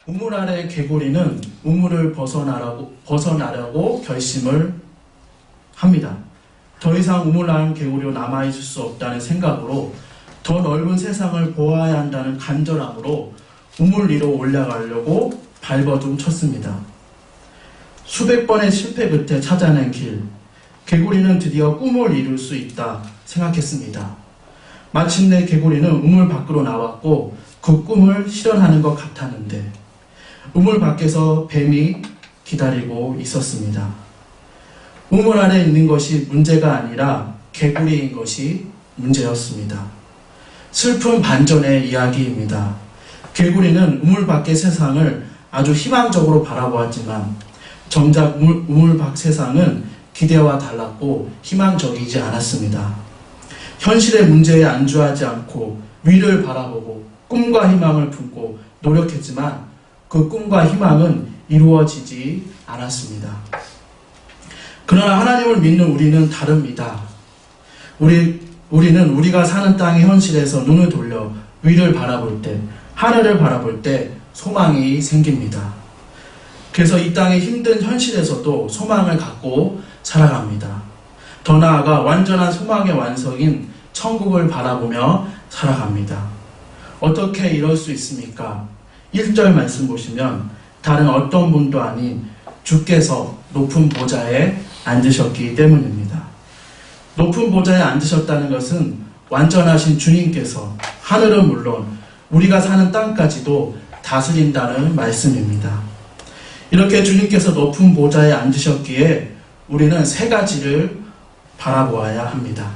우물 아래 개구리는 우물을 벗어나려고 결심을 합니다. 더 이상 우물 아래 개구리로 남아있을 수 없다는 생각으로 더 넓은 세상을 보아야 한다는 간절함으로 우물 위로 올라가려고 발버둥 쳤습니다. 수백 번의 실패 끝에 찾아낸 길, 개구리는 드디어 꿈을 이룰 수 있다 생각했습니다. 마침내 개구리는 우물 밖으로 나왔고 그 꿈을 실현하는 것 같았는데 우물 밖에서 뱀이 기다리고 있었습니다. 우물 안에 있는 것이 문제가 아니라 개구리인 것이 문제였습니다. 슬픈 반전의 이야기입니다. 개구리는 우물 밖의 세상을 아주 희망적으로 바라보았지만 정작 우물 밖 세상은 기대와 달랐고 희망적이지 않았습니다. 현실의 문제에 안주하지 않고 위를 바라보고 꿈과 희망을 품고 노력했지만 그 꿈과 희망은 이루어지지 않았습니다. 그러나 하나님을 믿는 우리는 다릅니다. 우리는 우리가 사는 땅의 현실에서 눈을 돌려 위를 바라볼 때, 하늘을 바라볼 때 소망이 생깁니다. 그래서 이 땅의 힘든 현실에서도 소망을 갖고 살아갑니다. 더 나아가 완전한 소망의 완성인 천국을 바라보며 살아갑니다. 어떻게 이럴 수 있습니까? 1절 말씀 보시면 다른 어떤 분도 아닌 주께서 높은 보좌에 앉으셨기 때문입니다. 높은 보좌에 앉으셨다는 것은 완전하신 주님께서 하늘은 물론 우리가 사는 땅까지도 다스린다는 말씀입니다. 이렇게 주님께서 높은 보좌에 앉으셨기에 우리는 세 가지를 바라보아야 합니다.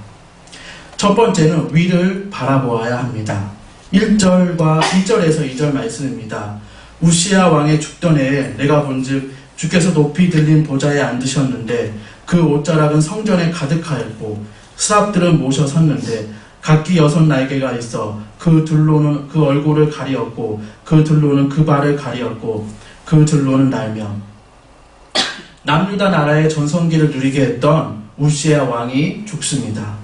첫 번째는 위를 바라보아야 합니다. 1절에서 2절 말씀입니다. 우시야 왕의 죽던 해에 내가 본즉 주께서 높이 들린 보좌에 앉으셨는데 그 옷자락은 성전에 가득하였고 스랍들은 모셔 섰는데 각기 6날개가 있어 그 둘로는 그 얼굴을 가리었고 그 둘로는 그 발을 가리었고 그 둘로는 날며 남유다 나라의 전성기를 누리게 했던 우시야 왕이 죽습니다.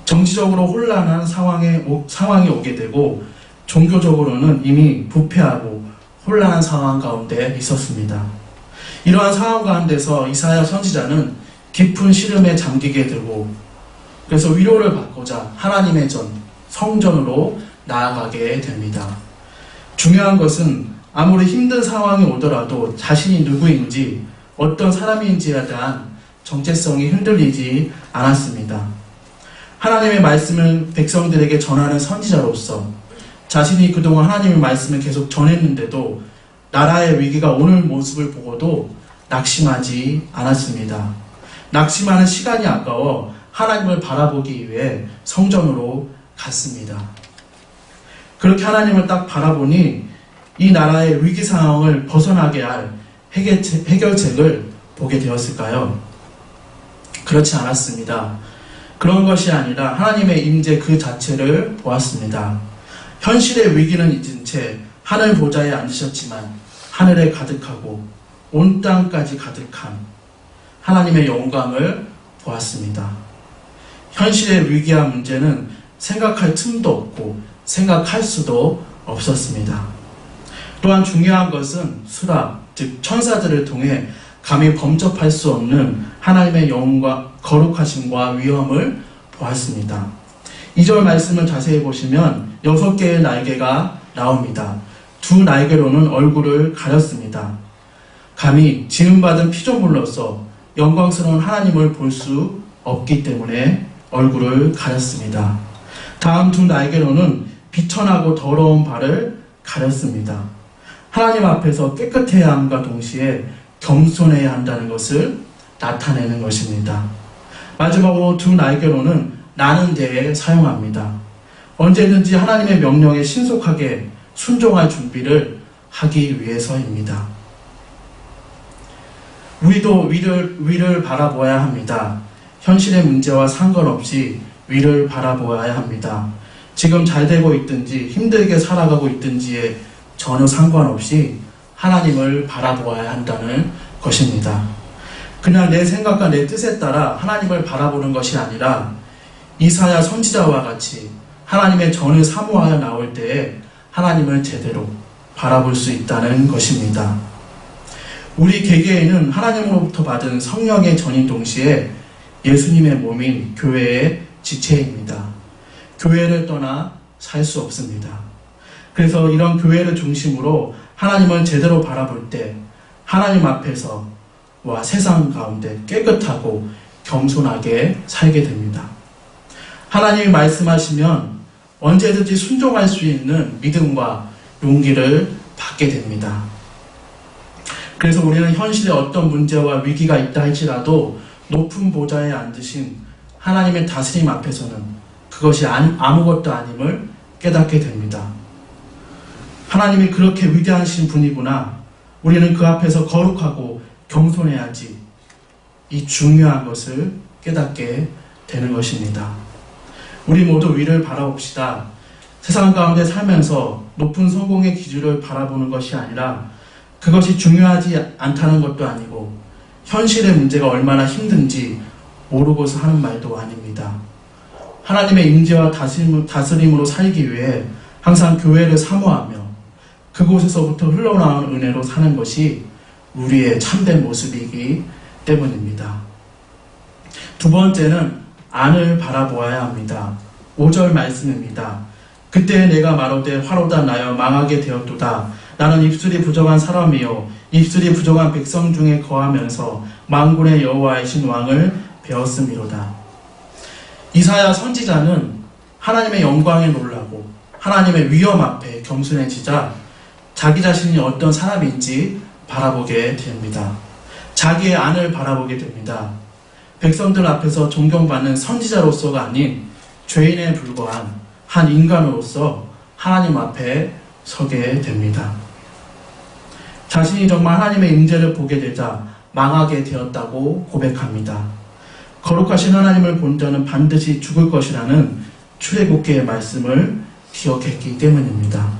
정치적으로 혼란한 상황이 오게 되고 종교적으로는 이미 부패하고 혼란한 상황 가운데 있었습니다. 이러한 상황 가운데서 이사야 선지자는 깊은 시름에 잠기게 되고 그래서 위로를 받고자 하나님의 성전으로 나아가게 됩니다. 중요한 것은 아무리 힘든 상황이 오더라도 자신이 누구인지 어떤 사람인지에 대한 정체성이 흔들리지 않았습니다. 하나님의 말씀을 백성들에게 전하는 선지자로서 자신이 그동안 하나님의 말씀을 계속 전했는데도 나라의 위기가 오는 모습을 보고도 낙심하지 않았습니다. 낙심하는 시간이 아까워 하나님을 바라보기 위해 성전으로 갔습니다. 그렇게 하나님을 딱 바라보니 이 나라의 위기 상황을 벗어나게 할 해결책을 보게 되었을까요? 그렇지 않았습니다. 그런 것이 아니라 하나님의 임재 그 자체를 보았습니다. 현실의 위기는 잊은 채 하늘 보좌에 앉으셨지만 하늘에 가득하고 온 땅까지 가득한 하나님의 영광을 보았습니다. 현실의 위기와 문제는 생각할 틈도 없고 생각할 수도 없었습니다. 또한 중요한 것은 수락, 즉 천사들을 통해 감히 범접할 수 없는 하나님의 영과 거룩하심과 위엄을 보았습니다. 2절 말씀을 자세히 보시면 6개의 날개가 나옵니다. 2 날개로는 얼굴을 가렸습니다. 감히 지음받은 피조물로서 영광스러운 하나님을 볼 수 없기 때문에 얼굴을 가렸습니다. 다음 2 날개로는 비천하고 더러운 발을 가렸습니다. 하나님 앞에서 깨끗해야 함과 동시에 겸손해야 한다는 것을 나타내는 것입니다. 마지막으로 2 날개로는 나는 데에 사용합니다. 언제든지 하나님의 명령에 신속하게 순종할 준비를 하기 위해서입니다. 우리도 위를 바라보아야 합니다. 현실의 문제와 상관없이 위를 바라보아야 합니다. 지금 잘 되고 있든지 힘들게 살아가고 있든지에 전혀 상관없이 하나님을 바라보아야 한다는 것입니다. 그냥 내 생각과 내 뜻에 따라 하나님을 바라보는 것이 아니라 이사야 선지자와 같이 하나님의 전을 사모하여 나올 때에 하나님을 제대로 바라볼 수 있다는 것입니다. 우리 개개인은 하나님으로부터 받은 성령의 전인 동시에 예수님의 몸인 교회의 지체입니다. 교회를 떠나 살 수 없습니다. 그래서 이런 교회를 중심으로 하나님을 제대로 바라볼 때 하나님 앞에서 와 세상 가운데 깨끗하고 겸손하게 살게 됩니다. 하나님이 말씀하시면 언제든지 순종할 수 있는 믿음과 용기를 받게 됩니다. 그래서 우리는 현실에 어떤 문제와 위기가 있다 할지라도 높은 보좌에 앉으신 하나님의 다스림 앞에서는 그것이 아무것도 아님을 깨닫게 됩니다. 하나님이 그렇게 위대하신 분이구나. 우리는 그 앞에서 거룩하고 겸손해야지. 이 중요한 것을 깨닫게 되는 것입니다. 우리 모두 위를 바라봅시다. 세상 가운데 살면서 높은 성공의 기준을 바라보는 것이 아니라 그것이 중요하지 않다는 것도 아니고 현실의 문제가 얼마나 힘든지 모르고서 하는 말도 아닙니다. 하나님의 임재와 다스림으로 살기 위해 항상 교회를 사모하며 그곳에서부터 흘러나오는 은혜로 사는 것이 우리의 참된 모습이기 때문입니다. 두 번째는 안을 바라보아야 합니다. 5절 말씀입니다. 그때 내가 말하되 화로다 나여 망하게 되었도다. 나는 입술이 부정한 사람이요 입술이 부정한 백성 중에 거하면서 만군의 여호와이신 왕을 배웠음이로다. 이사야 선지자는 하나님의 영광에 놀라고 하나님의 위엄 앞에 겸손해지자 자기 자신이 어떤 사람인지 바라보게 됩니다. 자기의 안을 바라보게 됩니다. 백성들 앞에서 존경받는 선지자로서가 아닌 죄인에 불과한 한 인간으로서 하나님 앞에 서게 됩니다. 자신이 정말 하나님의 임재를 보게 되자 망하게 되었다고 고백합니다. 거룩하신 하나님을 본 자는 반드시 죽을 것이라는 출애굽기의 말씀을 기억했기 때문입니다.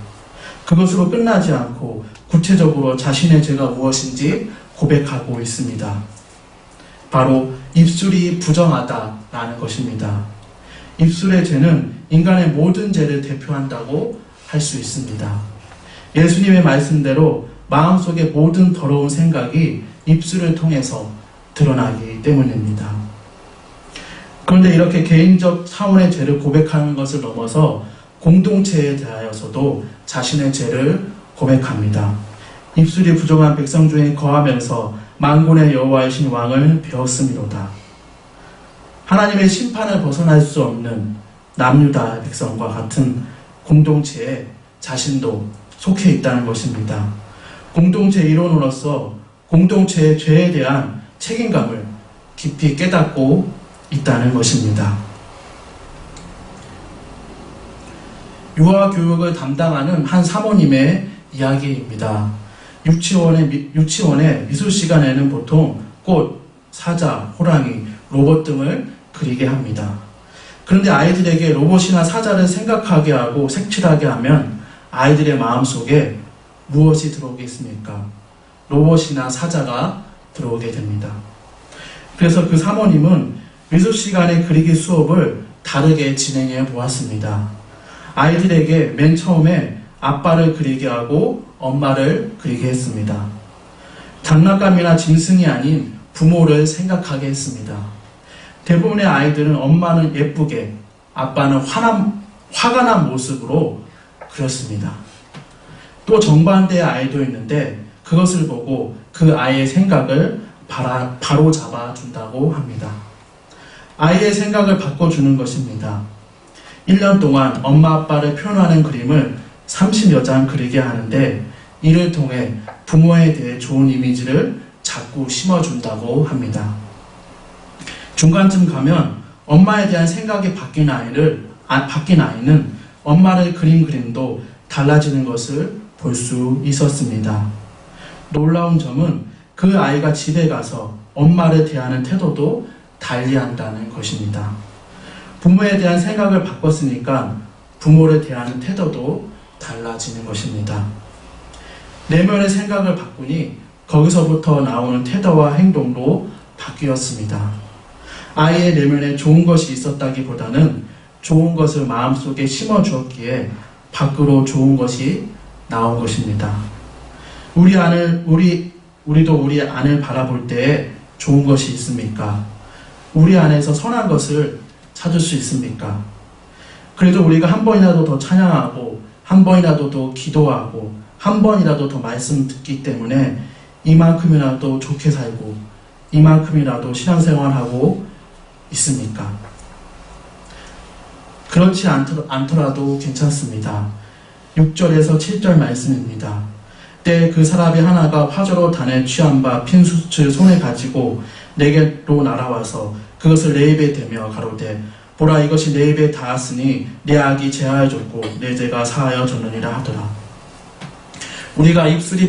그것으로 끝나지 않고 구체적으로 자신의 죄가 무엇인지 고백하고 있습니다. 바로 입술이 부정하다라는 것입니다. 입술의 죄는 인간의 모든 죄를 대표한다고 할 수 있습니다. 예수님의 말씀대로 마음속의 모든 더러운 생각이 입술을 통해서 드러나기 때문입니다. 그런데 이렇게 개인적 차원의 죄를 고백하는 것을 넘어서 공동체에 대하여서도 자신의 죄를 고백합니다. 입술이 부정한 백성 중에 거하면서 만군의 여호와이신 왕을 배웠음이로다. 하나님의 심판을 벗어날 수 없는 남유다 백성과 같은 공동체에 자신도 속해 있다는 것입니다. 공동체 일원으로서 공동체의 죄에 대한 책임감을 깊이 깨닫고 있다는 것입니다. 유아 교육을 담당하는 한 사모님의 이야기입니다. 유치원의 미술 시간에는 보통 꽃, 사자, 호랑이, 로봇 등을 그리게 합니다. 그런데 아이들에게 로봇이나 사자를 생각하게 하고 색칠하게 하면 아이들의 마음속에 무엇이 들어오겠습니까? 로봇이나 사자가 들어오게 됩니다. 그래서 그 사모님은 미술 시간의 그리기 수업을 다르게 진행해 보았습니다. 아이들에게 맨 처음에 아빠를 그리게 하고 엄마를 그리게 했습니다. 장난감이나 짐승이 아닌 부모를 생각하게 했습니다. 대부분의 아이들은 엄마는 예쁘게, 아빠는 화가 난 모습으로 그렸습니다. 또 정반대의 아이도 있는데 그것을 보고 그 아이의 생각을 바로 잡아준다고 합니다. 아이의 생각을 바꿔주는 것입니다. 1년 동안 엄마 아빠를 표현하는 그림을 30여 장 그리게 하는데 이를 통해 부모에 대해 좋은 이미지를 자꾸 심어준다고 합니다. 중간쯤 가면 엄마에 대한 생각이 바뀐 아이는 엄마를 그린 그림도 달라지는 것을 볼 수 있었습니다. 놀라운 점은 그 아이가 집에 가서 엄마를 대하는 태도도 달리한다는 것입니다. 부모에 대한 생각을 바꿨으니까 부모를 대하는 태도도 달라지는 것입니다. 내면의 생각을 바꾸니 거기서부터 나오는 태도와 행동도 바뀌었습니다. 아이의 내면에 좋은 것이 있었다기보다는 좋은 것을 마음속에 심어주었기에 밖으로 좋은 것이 나온 것입니다. 우리도 우리 안을 바라볼 때에 좋은 것이 있습니까? 우리 안에서 선한 것을 찾을 수 있습니까? 그래도 우리가 한 번이라도 더 찬양하고 한 번이라도 더 기도하고 한 번이라도 더 말씀 듣기 때문에 이만큼이라도 좋게 살고 이만큼이라도 신앙생활하고 있습니까? 그렇지 않더라도 괜찮습니다. 6절에서 7절 말씀입니다. 때 그 사람이 하나가 화저로 단에 취한 바 핀 숯을 손에 가지고 내게로 날아와서 그것을 내 입에 대며 가로되 보라 이것이 내 입에 닿았으니 내 악이 제하여졌고 내 죄가 사하여졌느니라 하더라. 우리가 입술이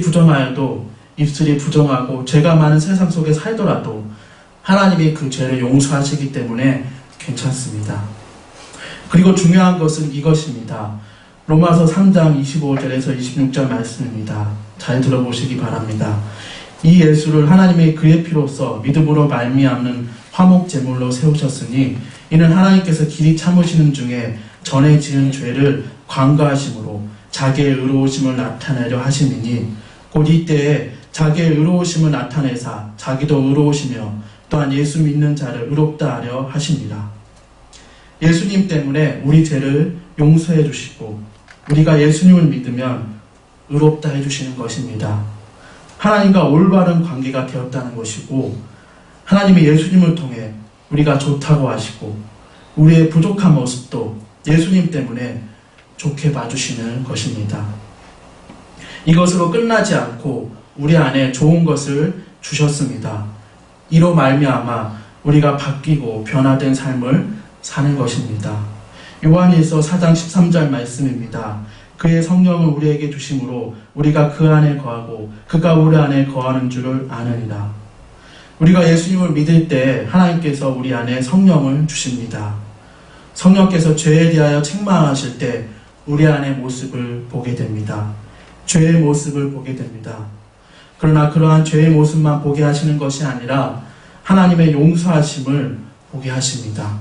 부정하고 죄가 많은 세상 속에 살더라도 하나님이 그 죄를 용서하시기 때문에 괜찮습니다. 그리고 중요한 것은 이것입니다. 로마서 3장 25절에서 26절 말씀입니다. 잘 들어보시기 바랍니다. 이 예수를 하나님의 그의 피로써 믿음으로 말미암는 화목 제물로 세우셨으니 이는 하나님께서 길이 참으시는 중에 전에 지은 죄를 관과하심으로 자기의 의로우심을 나타내려 하심이니 곧 이때에 자기의 의로우심을 나타내사 자기도 의로우시며 또한 예수 믿는 자를 의롭다 하려 하십니다. 예수님 때문에 우리 죄를 용서해 주시고 우리가 예수님을 믿으면 의롭다 해주시는 것입니다. 하나님과 올바른 관계가 되었다는 것이고 하나님이 예수님을 통해 우리가 좋다고 하시고 우리의 부족한 모습도 예수님 때문에 좋게 봐주시는 것입니다. 이것으로 끝나지 않고 우리 안에 좋은 것을 주셨습니다. 이로 말미암아 우리가 바뀌고 변화된 삶을 사는 것입니다. 요한일서 4장 13절 말씀입니다. 그의 성령을 우리에게 주심으로 우리가 그 안에 거하고 그가 우리 안에 거하는 줄을 아느니라. 우리가 예수님을 믿을 때 하나님께서 우리 안에 성령을 주십니다. 성령께서 죄에 대하여 책망하실 때 우리 안의 모습을 보게 됩니다. 죄의 모습을 보게 됩니다. 그러나 그러한 죄의 모습만 보게 하시는 것이 아니라 하나님의 용서하심을 보게 하십니다.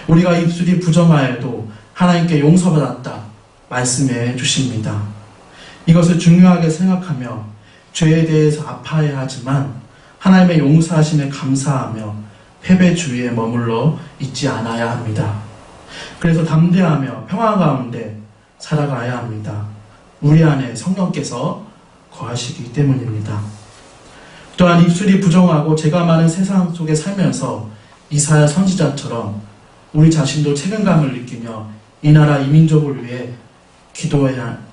우리가 입술이 부정하여도 하나님께 용서받았다 말씀해 주십니다. 이것을 중요하게 생각하며 죄에 대해서 아파해야 하지만 하나님의 용서하심에 감사하며 패배 주위에 머물러 있지 않아야 합니다. 그래서 담대하며 평화 가운데 살아가야 합니다. 우리 안에 성령께서 거하시기 때문입니다. 또한 입술이 부정하고 죄가 많은 세상 속에 살면서 이사야 선지자처럼 우리 자신도 책임감을 느끼며 이 나라 이 민족을 위해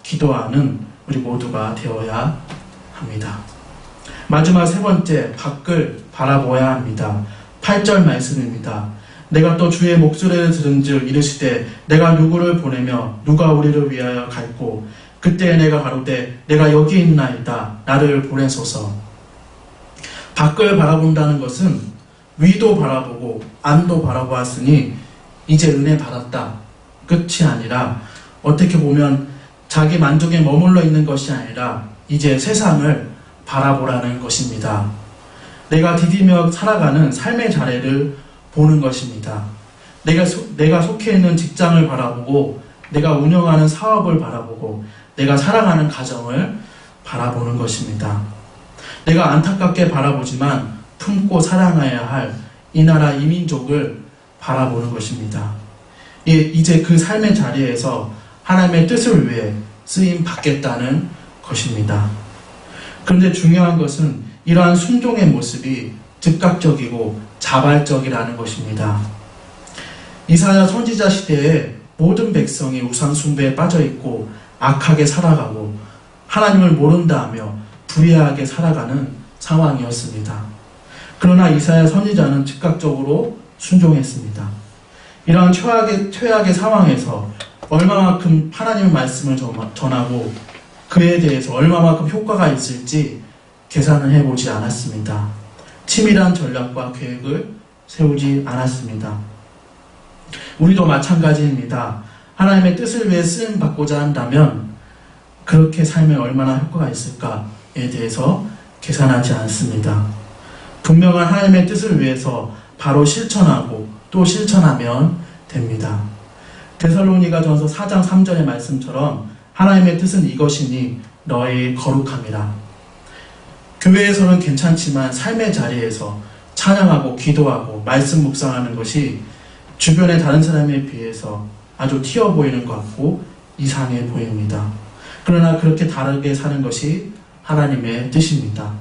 기도하는 우리 모두가 되어야 합니다. 마지막 세 번째, 밖을 바라보아야 합니다. 8절 말씀입니다. 내가 또 주의 목소리를 들은즉 이르시되 내가 누구를 보내며 누가 우리를 위하여 갈고 그때 내가 가로되 내가 여기 있나이다 나를 보내소서. 밖을 바라본다는 것은 위도 바라보고 안도 바라보았으니 이제 은혜 받았다 끝이 아니라 어떻게 보면 자기 만족에 머물러 있는 것이 아니라 이제 세상을 바라보라는 것입니다. 내가 디디며 살아가는 삶의 자리를 보는 것입니다. 내가 속해 있는 직장을 바라보고 내가 운영하는 사업을 바라보고 내가 살아가는 가정을 바라보는 것입니다. 내가 안타깝게 바라보지만 품고 사랑해야 할 이 나라 이 민족을 바라보는 것입니다. 이제 그 삶의 자리에서 하나님의 뜻을 위해 쓰임 받겠다는 것입니다. 그런데 중요한 것은 이러한 순종의 모습이 즉각적이고 자발적이라는 것입니다. 이사야 선지자 시대에 모든 백성이 우상 숭배에 빠져 있고 악하게 살아가고 하나님을 모른다 하며 불의하게 살아가는 상황이었습니다. 그러나 이사야 선지자는 즉각적으로 순종했습니다. 이러한 최악의 상황에서 얼마만큼 하나님의 말씀을 전하고 그에 대해서 얼마만큼 효과가 있을지 계산을 해보지 않았습니다. 치밀한 전략과 계획을 세우지 않았습니다. 우리도 마찬가지입니다. 하나님의 뜻을 위해 쓰임받고자 한다면 그렇게 살면 얼마나 효과가 있을까에 대해서 계산하지 않습니다. 분명한 하나님의 뜻을 위해서 바로 실천하고 또 실천하면 됩니다. 데살로니가전서 4장 3절의 말씀처럼 하나님의 뜻은 이것이니 너희 거룩함이라. 교회에서는 괜찮지만 삶의 자리에서 찬양하고 기도하고 말씀 묵상하는 것이 주변의 다른 사람에 비해서 아주 튀어 보이는 것 같고 이상해 보입니다. 그러나 그렇게 다르게 사는 것이 하나님의 뜻입니다.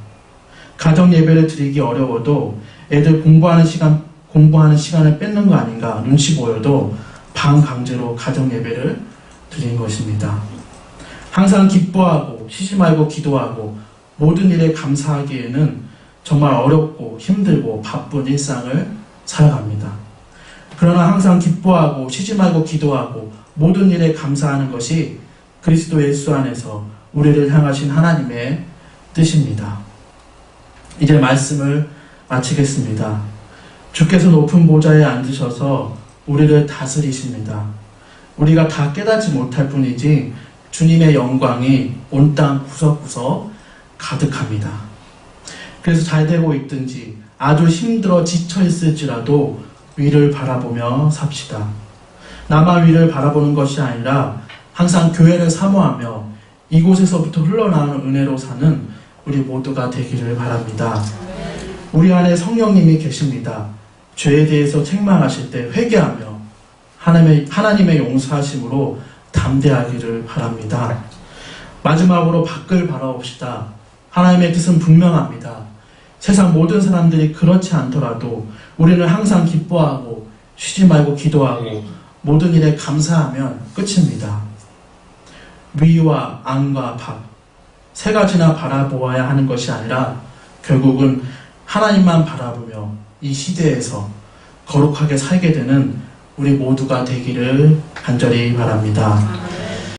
가정 예배를 드리기 어려워도 애들 공부하는 시간을 뺏는 거 아닌가 눈치 보여도 반강제로 가정 예배를 드린 것입니다. 항상 기뻐하고 쉬지 말고 기도하고 모든 일에 감사하기에는 정말 어렵고 힘들고 바쁜 일상을 살아갑니다. 그러나 항상 기뻐하고 쉬지 말고 기도하고 모든 일에 감사하는 것이 그리스도 예수 안에서 우리를 향하신 하나님의 뜻입니다. 이제 말씀을 마치겠습니다. 주께서 높은 보좌에 앉으셔서 우리를 다스리십니다. 우리가 다 깨닫지 못할 뿐이지 주님의 영광이 온 땅 구석구석 가득합니다. 그래서 잘 되고 있든지 아주 힘들어 지쳐 있을지라도 위를 바라보며 삽시다. 나만 위를 바라보는 것이 아니라 항상 교회를 사모하며 이곳에서부터 흘러나오는 은혜로 사는 우리 모두가 되기를 바랍니다. 우리 안에 성령님이 계십니다. 죄에 대해서 책망하실 때 회개하며 하나님의 용서하심으로 담대하기를 바랍니다. 마지막으로 밖을 바라봅시다. 하나님의 뜻은 분명합니다. 세상 모든 사람들이 그렇지 않더라도 우리는 항상 기뻐하고 쉬지 말고 기도하고 모든 일에 감사하면 끝입니다. 위와 안과 밖 세 가지나 바라보아야 하는 것이 아니라 결국은 하나님만 바라보며 이 시대에서 거룩하게 살게 되는 우리 모두가 되기를 간절히 바랍니다.